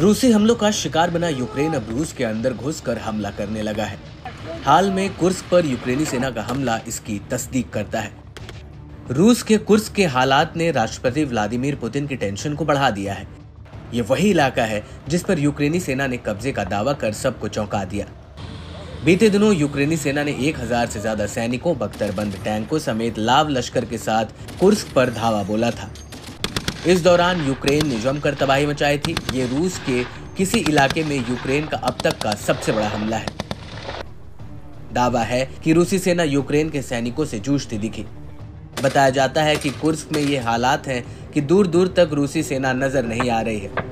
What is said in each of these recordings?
रूसी हमलों का शिकार बना यूक्रेन अब रूस के अंदर घुसकर हमला करने लगा है। हाल में कुर्स्क पर यूक्रेनी सेना का हमला इसकी तस्दीक करता है। रूस के कुर्स्क के हालात ने राष्ट्रपति व्लादिमीर पुतिन की टेंशन को बढ़ा दिया है। ये वही इलाका है जिस पर यूक्रेनी सेना ने कब्जे का दावा कर सबको चौंका दिया। बीते दिनों यूक्रेनी सेना ने 1000 से ज्यादा सैनिकों, बख्तरबंद टैंकों समेत लाव लश्कर के साथ कुर्स्क पर धावा बोला था। इस दौरान यूक्रेन ने जमकर तबाही मचाई थी। ये रूस के किसी इलाके में यूक्रेन का अब तक का सबसे बड़ा हमला है। दावा है कि रूसी सेना यूक्रेन के सैनिकों से जूझती दिखी। बताया जाता है कि कुर्स्क में ये हालात हैं कि दूर दूर तक रूसी सेना नजर नहीं आ रही है।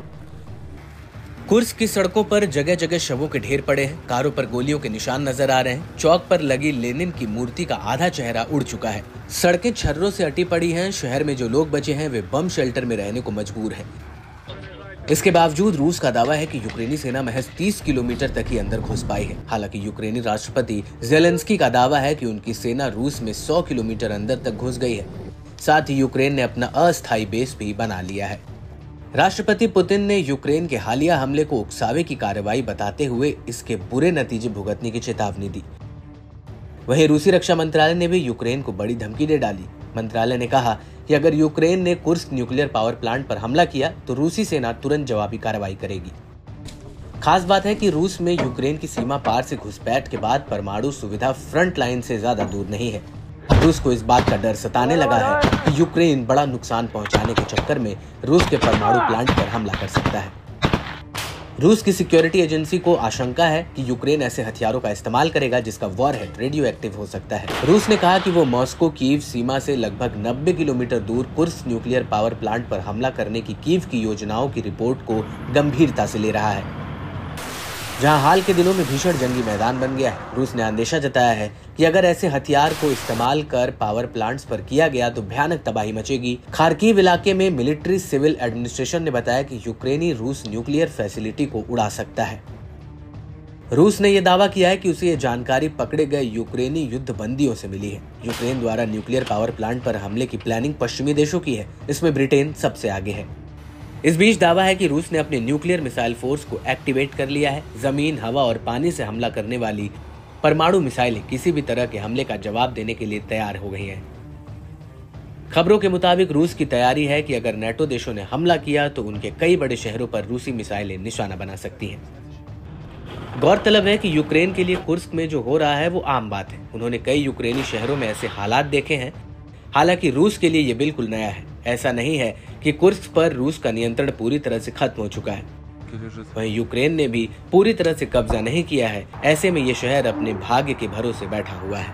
कुर्स्क की सड़कों पर जगह जगह शवों के ढेर पड़े हैं। कारों पर गोलियों के निशान नजर आ रहे हैं। चौक पर लगी लेनिन की मूर्ति का आधा चेहरा उड़ चुका है। सड़कें छर्रों से अटी पड़ी हैं। शहर में जो लोग बचे हैं वे बम शेल्टर में रहने को मजबूर हैं। इसके बावजूद रूस का दावा है कि यूक्रेनी सेना महज 30 किलोमीटर तक ही अंदर घुस पाई है। हालांकि यूक्रेनी राष्ट्रपति ज़ेलेंस्की का दावा है कि उनकी सेना रूस में 100 किलोमीटर अंदर तक घुस गई है। साथ ही यूक्रेन ने अपना अस्थायी बेस भी बना लिया है। राष्ट्रपति पुतिन ने यूक्रेन के हालिया हमले को उकसावे की कार्रवाई बताते हुए इसके बुरे नतीजे भुगतने की चेतावनी दी। वहीं रूसी रक्षा मंत्रालय ने भी यूक्रेन को बड़ी धमकी दे डाली। मंत्रालय ने कहा कि अगर यूक्रेन ने कुर्स्क न्यूक्लियर पावर प्लांट पर हमला किया तो रूसी सेना तुरंत जवाबी कार्रवाई करेगी। खास बात है कि रूस में यूक्रेन की सीमा पार से घुसपैठ के बाद परमाणु सुविधा फ्रंट लाइन से ज्यादा दूर नहीं है। रूस को इस बात का डर सताने लगा है कि यूक्रेन बड़ा नुकसान पहुंचाने के चक्कर में रूस के परमाणु प्लांट पर हमला कर सकता है। रूस की सिक्योरिटी एजेंसी को आशंका है कि यूक्रेन ऐसे हथियारों का इस्तेमाल करेगा जिसका वॉरहेड रेडियो एक्टिव हो सकता है। रूस ने कहा कि वो मॉस्को कीव सीमा से लगभग 90 किलोमीटर दूर कुर्स्क न्यूक्लियर पावर प्लांट पर हमला करने की कीव की योजनाओं की रिपोर्ट को गंभीरता से ले रहा है, जहां हाल के दिनों में भीषण जंगी मैदान बन गया है। रूस ने अंदेशा जताया है कि अगर ऐसे हथियार को इस्तेमाल कर पावर प्लांट्स पर किया गया तो भयानक तबाही मचेगी। खार्किव इलाके में मिलिट्री सिविल एडमिनिस्ट्रेशन ने बताया कि यूक्रेनी रूस न्यूक्लियर फैसिलिटी को उड़ा सकता है। रूस ने यह दावा किया है कि उसे ये जानकारी पकड़े गए यूक्रेनी युद्ध बंदियों से मिली है। यूक्रेन द्वारा न्यूक्लियर पावर प्लांट पर हमले की प्लानिंग पश्चिमी देशों की है। इसमें ब्रिटेन सबसे आगे है। इस बीच दावा है कि रूस ने अपने न्यूक्लियर मिसाइल फोर्स को एक्टिवेट कर लिया है। जमीन, हवा और पानी से हमला करने वाली परमाणु मिसाइलें किसी भी तरह के हमले का जवाब देने के लिए तैयार हो गई हैं। खबरों के मुताबिक रूस की तैयारी है कि अगर नेटो देशों ने हमला किया तो उनके कई बड़े शहरों पर रूसी मिसाइलें निशाना बना सकती हैं। गौरतलब है कि यूक्रेन के लिए कुर्स्क में जो हो रहा है वो आम बात है। उन्होंने कई यूक्रेनी शहरों में ऐसे हालात देखे हैं। हालांकि रूस के लिए ये बिल्कुल नया है। ऐसा नहीं है कि कुर्स्क पर रूस का नियंत्रण पूरी तरह से खत्म हो चुका है। वहीं यूक्रेन ने भी पूरी तरह से कब्जा नहीं किया है। ऐसे में ये शहर अपने भाग्य के भरोसे बैठा हुआ है।